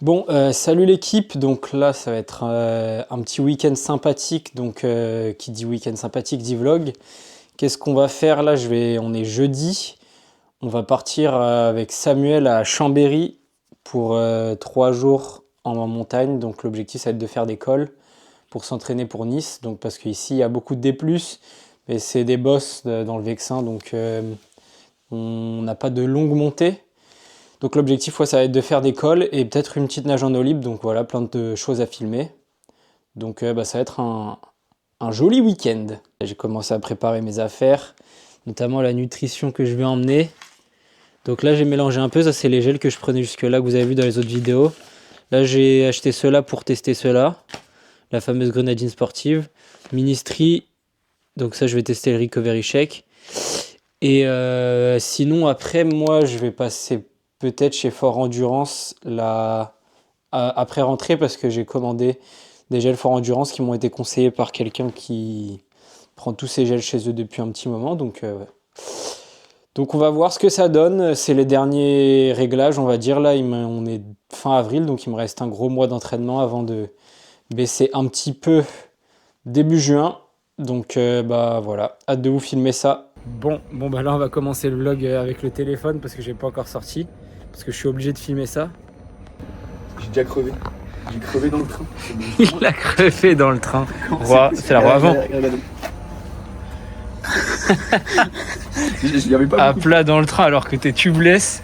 Bon, salut l'équipe, donc là ça va être un petit week-end sympathique, donc qui dit week-end sympathique dit vlog. Qu'est-ce qu'on va faire là? On est jeudi, on va partir avec Samuel à Chambéry pour 3 jours en montagne, donc l'objectif ça va être de faire des cols pour s'entraîner pour Nice, donc parce qu'ici il y a beaucoup de D+, mais c'est des bosses dans le Vexin, donc on n'a pas de longue montée. Donc l'objectif, ça va être de faire des cols et peut-être une petite nage en eau libre. Donc voilà, plein de choses à filmer. Donc ça va être un joli week-end. J'ai commencé à préparer mes affaires, notamment la nutrition que je vais emmener. Donc là, j'ai mélangé un peu. Ça, c'est les gels que je prenais jusque-là, que vous avez vu dans les autres vidéos. Là, j'ai acheté ceux-là pour tester ceux-là. La fameuse grenadine sportive. Ministry. Donc ça, je vais tester le recovery shake. Et sinon, après, moi, je vais passer peut-être chez Fort Endurance après rentrée parce que j'ai commandé des gels Fort Endurance qui m'ont été conseillés par quelqu'un qui prend tous ces gels chez eux depuis un petit moment. Donc on va voir ce que ça donne. C'est les derniers réglages, on va dire. Là, on est fin avril, donc il me reste un gros mois d'entraînement avant de baisser un petit peu début juin. Donc voilà, hâte de vous filmer ça. Bon bah là on va commencer le vlog avec le téléphone parce que j'ai pas encore sorti. Parce que je suis obligé de filmer ça. J'ai déjà crevé. J'ai crevé dans le train. Il a crevé dans le train. C'est la roue avant. À plat dans le train alors que t'es tubeless.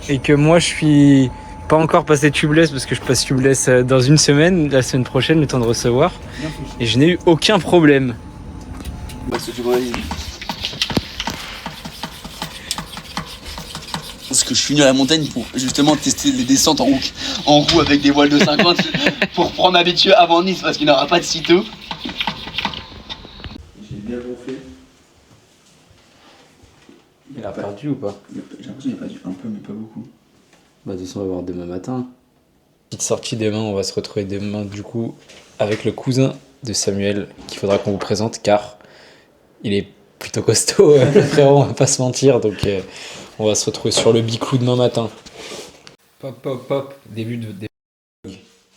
Et que moi je suis pas encore passé tubeless parce que je passe tubeless dans une semaine, la semaine prochaine, le temps de recevoir. Et je n'ai eu aucun problème. Parce que je suis venu à la montagne pour justement tester les descentes en roue avec des voiles de 50 pour prendre habitué avant Nice parce qu'il n'y aura pas de sitôt. J'ai bien gonflé. Il a perdu ou pas? J'ai l'impression qu'il a perdu un peu mais pas beaucoup. Bah de toute façon on va voir demain matin. Petite sortie demain, on va se retrouver demain du coup avec le cousin de Samuel qu'il faudra qu'on vous présente car il est plutôt costaud le frérot, on va pas se mentir, donc on va se retrouver sur le Biclou demain matin. Pop, début de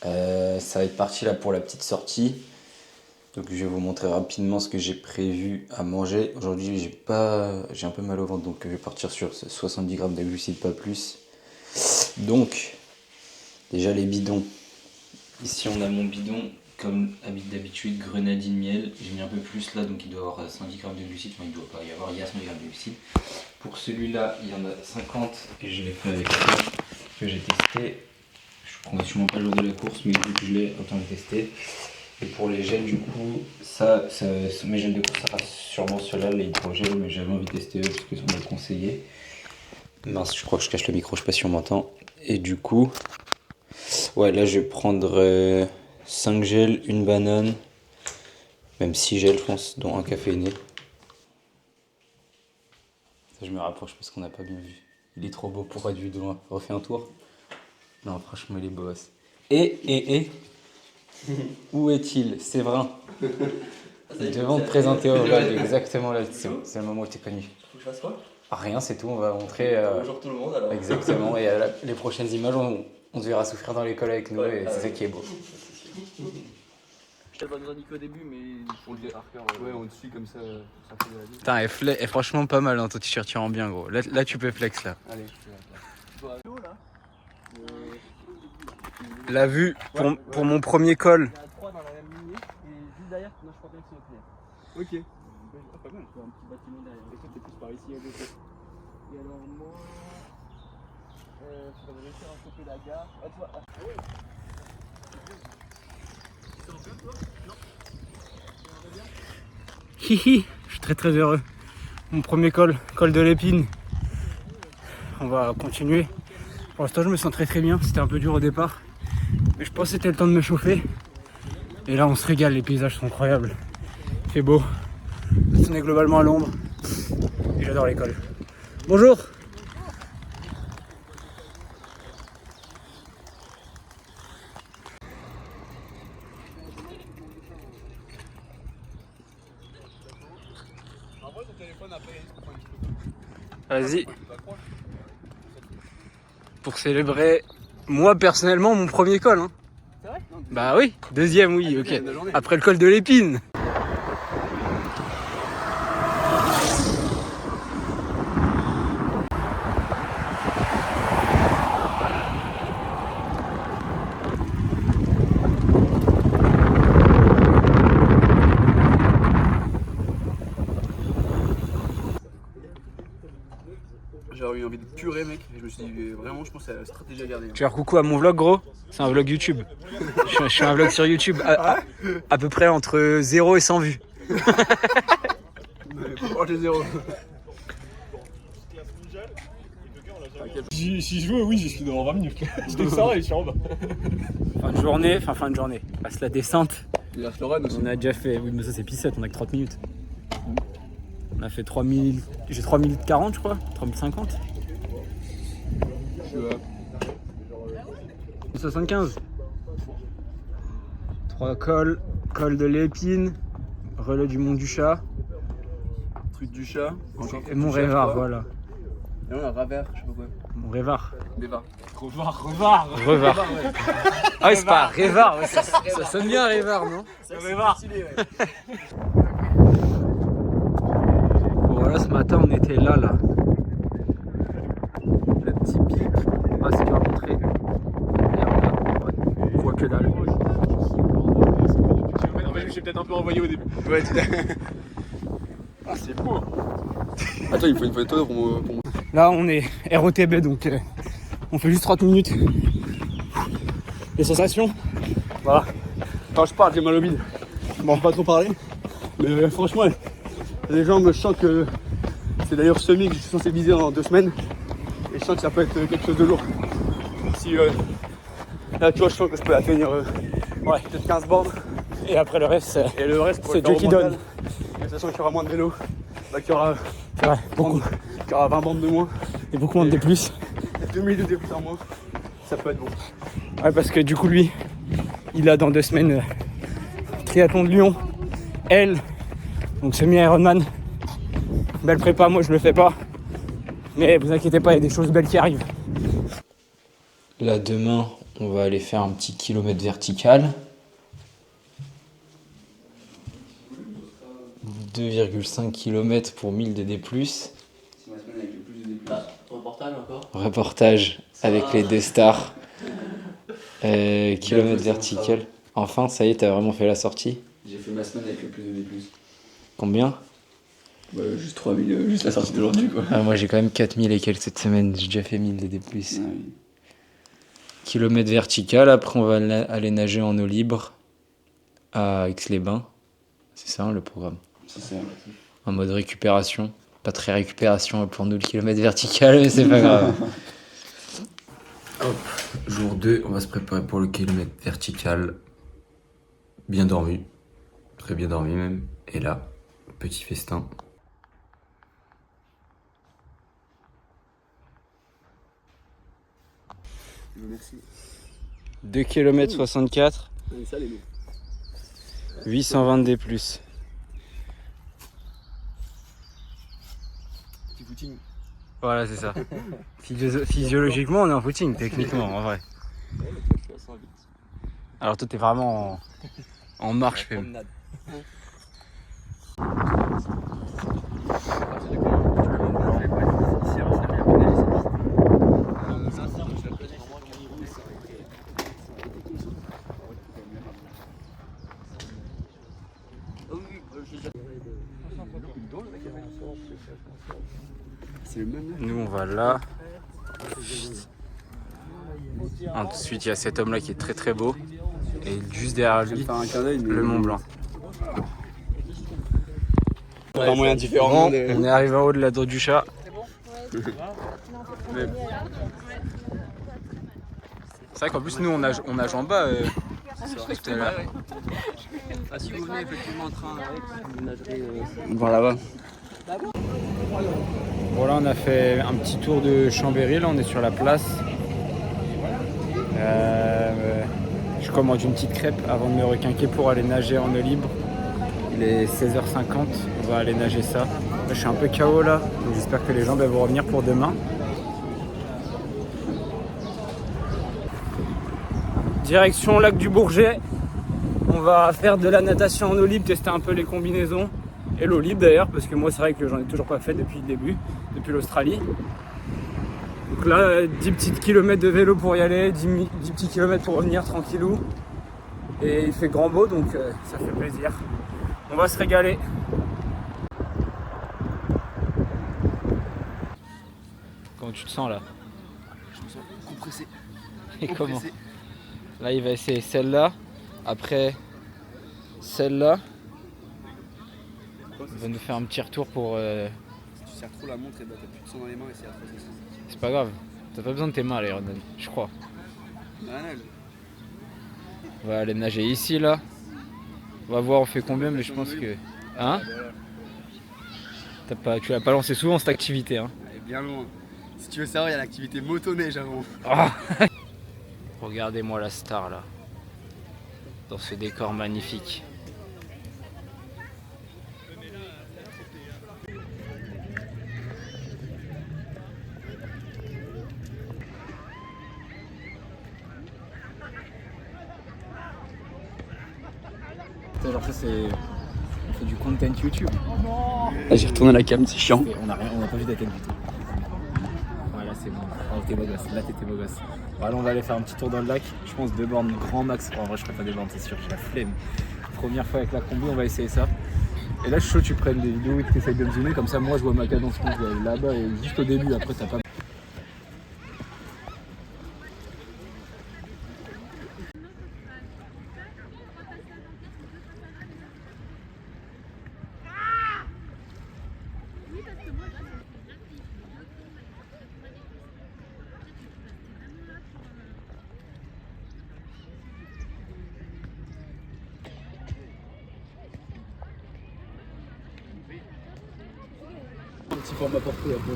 ça va être parti là pour la petite sortie. Donc je vais vous montrer rapidement ce que j'ai prévu à manger. Aujourd'hui j'ai un peu mal au ventre, donc je vais partir sur 70 grammes de glucides, pas plus. Donc déjà les bidons. Ici on a mon bidon, comme d'habitude, grenadine miel. J'ai mis un peu plus là, donc il doit y avoir 110 grammes de glucides. Enfin il doit pas y avoir, il y a 110 grammes de glucides. Pour celui-là il y en a 50 et je l'ai fait avec ça que j'ai testé. Je prendrai sûrement pas le jour de la course, mais vu que je l'ai, autant le tester. Et pour les gels, du coup, mes gels de course, ça sera sûrement ceux-là, les hydrogels, mais j'avais envie de tester eux parce qu'ils sont bien conseillés. Mince, je crois que je cache le micro, je sais pas si on m'entend. Et du coup, ouais, là je vais prendre 5 gels, une banane, même 6 gels, je pense, dont un caféiné. Ça, je me rapproche parce qu'on n'a pas bien vu. Il est trop beau pour être vu de loin. Refais un tour. Non, franchement, il est beau. Et où est-il, Séverin? Devant te présenter au vlog, exactement là, c'est le moment où tu es connu. Faut que je fasse quoi? Rien, c'est tout, on va montrer. Bonjour tout le monde alors. Exactement, et les prochaines images, on te verra souffrir dans l'école avec nous, et c'est ça qui est beau. Je t'avais pas indiqué au début, mais pour le hardcore, ouais, on le suit comme ça, ça fait de la vie. Putain, elle est franchement pas mal, hein, ton t-shirt, tu rends bien, gros. Là, tu peux flex, là. Allez, je fais là. La vue pour mon premier col. Il y a 3 dans la même lignée, et juste derrière, non, je crois bien que c'est notre clair. Ok. Pas mal. Il y a un petit bâtiment derrière. Et toi, t'es plus par ici à côté. Et alors, moi. Faudrait réussir à choper la gare. Ah, toi. Ah ouais. Tu t'en fais, toi? Non. Tu bien? Hihi, je suis très heureux. Mon premier col de l'épine. On va continuer. Pour l'instant, je me sens très bien. C'était un peu dur au départ. Mais je pense que c'était le temps de me chauffer. Et là, on se régale. Les paysages sont incroyables. Il fait beau. On est globalement à l'ombre. Et j'adore l'école. Bonjour! Vas-y. Pour célébrer Moi, personnellement, mon premier col. Hein. C'est vrai? Bah oui, deuxième, oui, ok. deuxième de la journée. Après le col de l'Épine. J'aurais eu envie de purer, mec. Et je me suis dit, vraiment, je pense que c'est la stratégie à garder. Tu vas dire coucou à mon vlog, gros. C'est un vlog YouTube. Je fais un vlog sur YouTube à peu près entre 0 et 100 vues. Oh, j'ai 0. Si je veux, oui, j'y suis dans 20 minutes. Je descends et je suis en bas. Fin de journée. Passe la descente. Il reste Lorraine aussi. On a déjà fait, oui, mais ça c'est pissette, on a que 30 minutes. On a fait 3000, j'ai 3040 je crois, 3050. 75. 3 cols, col de l'Épine, relais du Mont du Chat Truc du chat. Encore et Mont Révard, voilà. Et on a Ravert, je sais pas quoi. Mont Révard. Déva. Revard. Revard. Ah oui, c'est pas Révard, ouais, ça sonne bien Révard, non? Revard. Voilà, ce matin on était là. Le petit pic. Ah, c'est dur à montrer. On voit que dalle. En fait, je suis peut-être un peu envoyé au début. Ouais, ah, c'est beau. Attends, il faut une photo pour moi. Là, on est ROTB, donc on fait juste 30 minutes. Les sensations? Voilà. Quand je parle, j'ai mal au bide. Bon, pas trop parler. Mais franchement, les jambes, je sens que c'est d'ailleurs semi que je suis censé viser dans 2 semaines. Et je sens que ça peut être quelque chose de lourd. Si là, tu vois, je sens que je peux la tenir Ouais. peut-être 15 bornes. Et après le reste, Et le reste, c'est Dieu qui donne. Et sachant qu'il y aura moins de vélo, bah, qu'il y aura, C'est vrai, beaucoup. qu'il y aura 20 bornes de moins, Et beaucoup moins de D+. et 2000 de plus en moins, ça peut être bon. Ouais, parce que du coup, lui, il a dans 2 semaines triathlon de Lyon, elle, donc semi-Ironman. Belle prépa, moi je le fais pas. Mais vous inquiétez pas, il y a des choses belles qui arrivent. Là, demain, on va aller faire un petit kilomètre vertical. 2,5 km pour 1000 de D+. C'est ma semaine avec le plus de déplus. Reportage encore. Reportage avec les D-Stars. Kilomètre vertical. Enfin, ça y est, t'as vraiment fait la sortie. J'ai fait ma semaine avec le plus de déplus. Combien? Bah, juste 3000, juste la sortie d'aujourd'hui quoi. Moi j'ai quand même 4000 et quelques cette semaine, j'ai déjà fait 1000 de D+. Ah oui. Kilomètre vertical, après on va aller nager en eau libre à Aix-les-Bains. C'est ça le programme. C'est ça. En mode récupération. Pas très récupération pour nous le kilomètre vertical, mais c'est pas grave. Hop, jour 2, on va se préparer pour le kilomètre vertical. Bien dormi. Très bien dormi même. Et là, petit festin. Merci. 2 km 64, Allez, ça, les loups. 820 D+. Petit footing. Voilà, c'est ça. Physiologiquement, on est en footing, techniquement, en vrai. Alors toi, t'es vraiment en marche, même. Promenade. C'est le même. Nous, on va là. Ensuite, il y a cet homme-là qui est très très beau. Et juste derrière lui, Faire un clin d'œil, mais le Mont Blanc. un moyen différent. On est arrivé en haut de la Dent du Chat. C'est vrai qu'en plus, nous, on nage en bas. Tout à l'heure. Ah, si vous venez effectivement en train vous nagerez. Voilà, là-bas. Voilà, on a fait un petit tour de Chambéry. Là, on est sur la place. Je commande une petite crêpe avant de me requinquer pour aller nager en eau libre. Il est 16h50, on va aller nager ça. Je suis un peu KO là, donc j'espère que les jambes vont revenir pour demain. Direction lac du Bourget. On va faire de la natation en eau libre, tester un peu les combinaisons. Et l'eau libre d'ailleurs, parce que moi c'est vrai que j'en ai toujours pas fait depuis le début, depuis l'Australie. Donc là, 10 petits kilomètres de vélo pour y aller, 10 petits kilomètres pour revenir tranquillou. Et il fait grand beau, donc ça fait plaisir. On va se régaler. Comment tu te sens là? Je me sens compressé. Et comment? Là il va essayer celle-là, après celle-là. Il va nous faire un petit retour pour... Si tu serres trop la montre, et bah t'as plus de sang dans les mains et c'est atroce aussi. C'est pas grave, t'as pas besoin de tes mains à l'Ironman, je crois. On va aller nager ici là. On va voir on fait combien, mais je pense que... Hein? Tu l'as pas lancé souvent cette activité hein? Elle est bien loin. Si tu veux savoir, il y a l'activité motoneige avant. Ah. Regardez-moi la star là. Dans ce décor magnifique. Genre ça c'est... On fait du content YouTube. Ah, j'ai retourné la cam, c'est chiant. On n'a pas vu ta tête du tout. Voilà c'est bon. Oh, t'es beau gosse, là t'es beau gosse. Voilà on va aller faire un petit tour dans le lac. Je pense 2 bornes grand max. En vrai je ferai pas 2 bornes c'est sûr, j'ai la flemme. Première fois avec la combi on va essayer ça. Et là je suis chaud tu prennes des vidéos et que tu essayes de me zoomer. Comme ça moi je vois ma cadence, je pense que je vais aller là-bas et juste au début après t'as pas... Petit format porté un peu.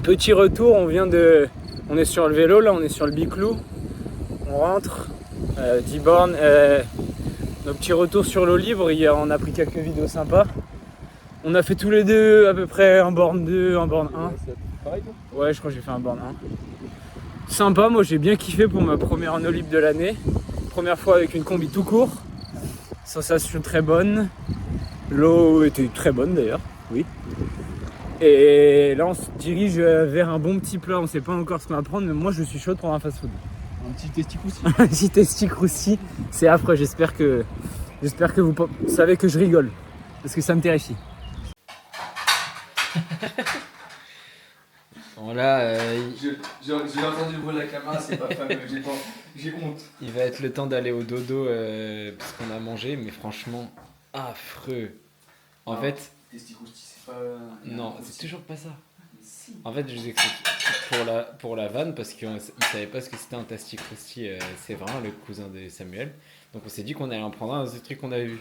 Petit retour, on est sur le vélo là, on est sur le Biclou. On rentre, 10 bornes. Nos petits retours sur l'eau libre, hier on a pris quelques vidéos sympas. On a fait tous les deux à peu près un borne 2, un borne 1. Pareil toi? Ouais, je crois que j'ai fait un borne 1. Sympa, moi j'ai bien kiffé pour ma première en eau libre de l'année. Première fois avec une combi tout court. Sensation très bonne. L'eau était très bonne d'ailleurs, oui. Et là on se dirige vers un bon petit plat, on sait pas encore ce qu'on va prendre, mais moi je suis chaud pour un fast food. Un petit testicroussi. Un petit testicroussi, c'est affreux, j'espère que vous savez que je rigole, parce que ça me terrifie. Bon là, J'ai entendu le bruit de la caméra, c'est pas fameux, j'ai honte. il va être le temps d'aller au dodo parce qu'on a mangé, mais franchement, affreux. En fait, Testicroussi, c'est pas... non, c'est toujours pas ça. En fait, je vous explique. Pour la vanne, parce qu'ils ne savaient pas ce que c'était un testicroussi, c'est vraiment le cousin de Samuel. Donc on s'est dit qu'on allait en prendre un de ces trucs qu'on avait vu.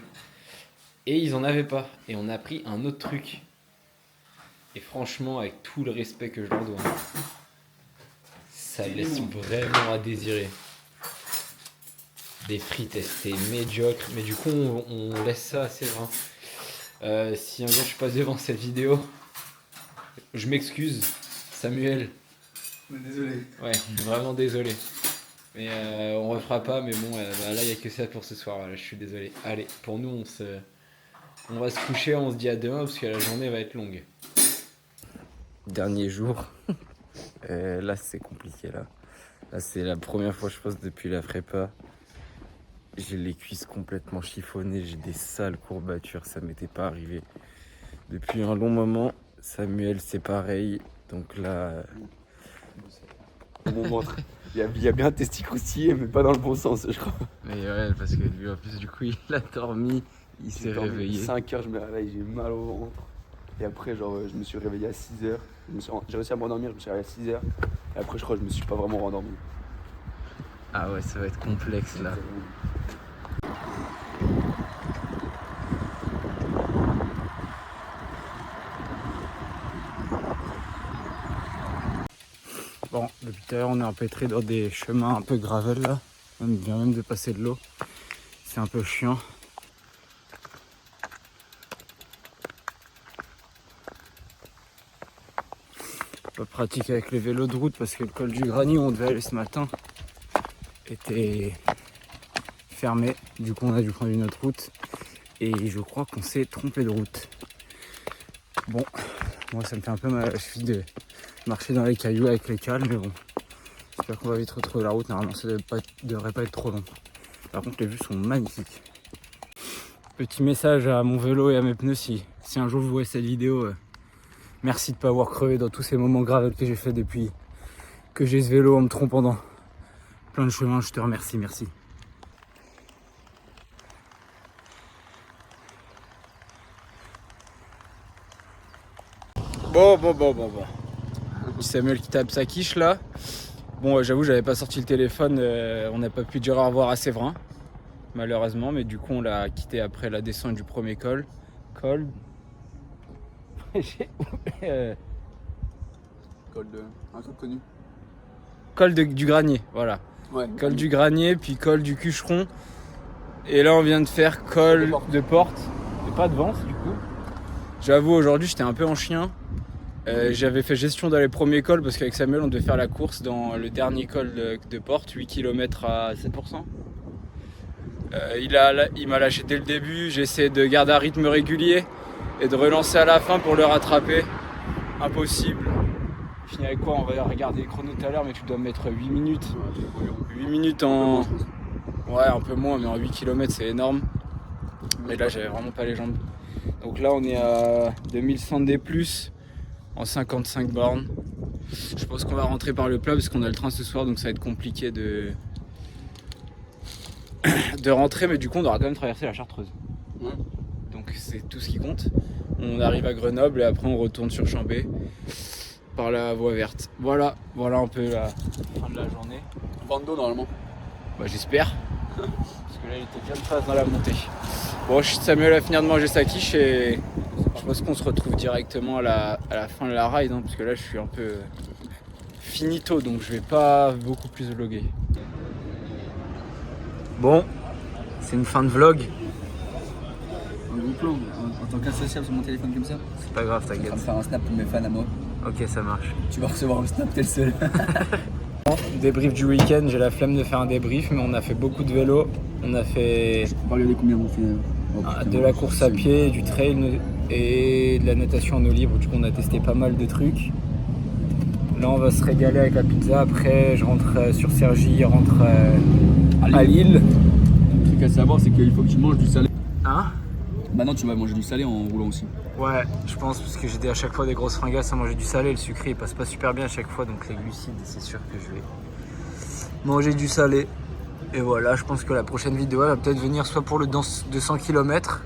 Et ils en avaient pas. Et on a pris un autre truc. Et franchement, avec tout le respect que je leur dois, ça laisse vraiment à désirer. Des frites, c'était médiocre. Mais du coup, on laisse ça assez loin. Si un jour je passe devant cette vidéo, je m'excuse, Samuel. Désolé. Ouais, vraiment désolé. Mais on refera pas, mais bon, là il n'y a que ça pour ce soir, voilà, je suis désolé. Allez, pour nous, on va se coucher, on se dit à demain parce que la journée va être longue. Dernier jour, là c'est compliqué là. Là c'est la première fois je pense depuis la prépa. J'ai les cuisses complètement chiffonnées, j'ai des sales courbatures, ça m'était pas arrivé depuis un long moment. Samuel c'est pareil, donc là... Mon ventre. Il y a bien un testicroussi, mais pas dans le bon sens, je crois. Mais ouais, parce que lui en plus du coup il a dormi, il s'est réveillé. 5 heures, je me réveille, j'ai mal au ventre. Et après, genre, je me suis réveillé à 6 heures. J'ai réussi à m'endormir, je me suis réveillé à 6 heures. Et après, je crois que je me suis pas vraiment rendormi. Ah ouais, ça va être complexe là. Bon, depuis tout à l'heure, on est empêtré dans des chemins un peu gravel là. On vient même de passer de l'eau. C'est un peu chiant. Pas pratique avec les vélos de route parce que le col du Granier où on devait aller ce matin était fermé. Du coup on a dû prendre une autre route et je crois qu'on s'est trompé de route. Bon, moi ça me fait un peu mal à la cheville de marcher dans les cailloux avec les cales, mais bon, j'espère qu'on va vite retrouver la route. Normalement ça devrait pas être trop long. Par contre les vues sont magnifiques. Petit message à mon vélo et à mes pneus, si un jour vous voyez cette vidéo, merci de ne pas avoir crevé dans tous ces moments graves que j'ai fait depuis que j'ai ce vélo en me trompant dans plein de chemins. Je te remercie, merci. Bon. Samuel qui tape sa quiche là. Bon, j'avoue, j'avais pas sorti le téléphone, on n'a pas pu dire au revoir à Séverin, malheureusement, mais du coup, on l'a quitté après la descente du premier col. Un truc connu. Du Granier, voilà. Ouais. Col du Granier, puis col du Cucheron. Et là, on vient de faire col de Porte. Et pas de Vence, du coup. J'avoue, aujourd'hui, j'étais un peu en chien. J'avais fait gestion dans les premiers cols parce qu'avec Samuel, on devait faire la course dans le dernier col de Porte, 8 km à 7%. Il m'a lâché dès le début. J'ai essayé de garder un rythme régulier et de relancer à la fin pour le rattraper. Impossible. Fini avec quoi? On va regarder les chronos tout à l'heure, mais tu dois mettre 8 minutes. 8 minutes en... Ouais, un peu moins, mais en 8 km c'est énorme. Mais là, j'avais vraiment pas les jambes. Donc là, on est à 2100 D+, en 55 bornes. Je pense qu'on va rentrer par le plat parce qu'on a le train ce soir, donc ça va être compliqué de rentrer, mais du coup, on aura quand même traversé la Chartreuse. Ouais. Donc c'est tout ce qui compte. On arrive à Grenoble et après on retourne sur Chambé par la voie verte. Voilà un peu la fin de la journée. Bando normalement. Bah j'espère. Parce que là il était bien de face dans la montée. Bon, Samuel va finir de manger sa quiche et je pense qu'on se retrouve directement à la fin de la ride, hein, parce que là je suis un peu finito, donc je vais pas beaucoup plus vlogger. Bon, c'est une fin de vlog. Un gros plan, en tant qu'associable sur mon téléphone comme ça. C'est pas grave, Je vais t'inquiète. me faire un snap pour mes fans à moi. Ok, ça marche. Tu vas recevoir un snap, t'es le seul. Débrief du week-end, j'ai la flemme de faire un débrief, mais on a fait beaucoup de vélo. On a fait On va regarder combien on fait. de la course à pied, du trail et de la natation en eau libre. Du coup, on a testé pas mal de trucs. Là, on va se régaler avec la pizza. Après, je rentre sur Cergy, il rentre à Lille. Le truc à savoir, c'est qu'il faut que tu manges du salé. Hein? Maintenant, tu vas manger du salé en roulant aussi. Ouais, je pense, parce que j'ai à chaque fois des grosses fringasses à manger du salé. Le sucré, il passe pas super bien à chaque fois, donc les glucides, c'est sûr que je vais manger du salé. Et voilà, je pense que la prochaine vidéo elle va peut-être venir soit pour le 200 km.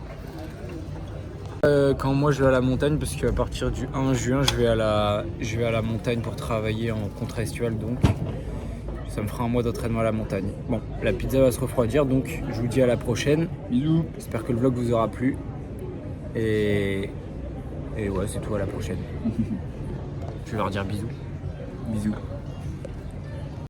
Quand moi je vais à la montagne, parce qu'à partir du 1 juin, je vais à la montagne pour travailler en contre-estival, donc ça me fera un mois d'entraînement à la montagne. Bon, la pizza va se refroidir, donc je vous dis à la prochaine. Bisous. J'espère que le vlog vous aura plu. Et ouais, c'est tout, à la prochaine. Je vais leur dire bisous. Bisous.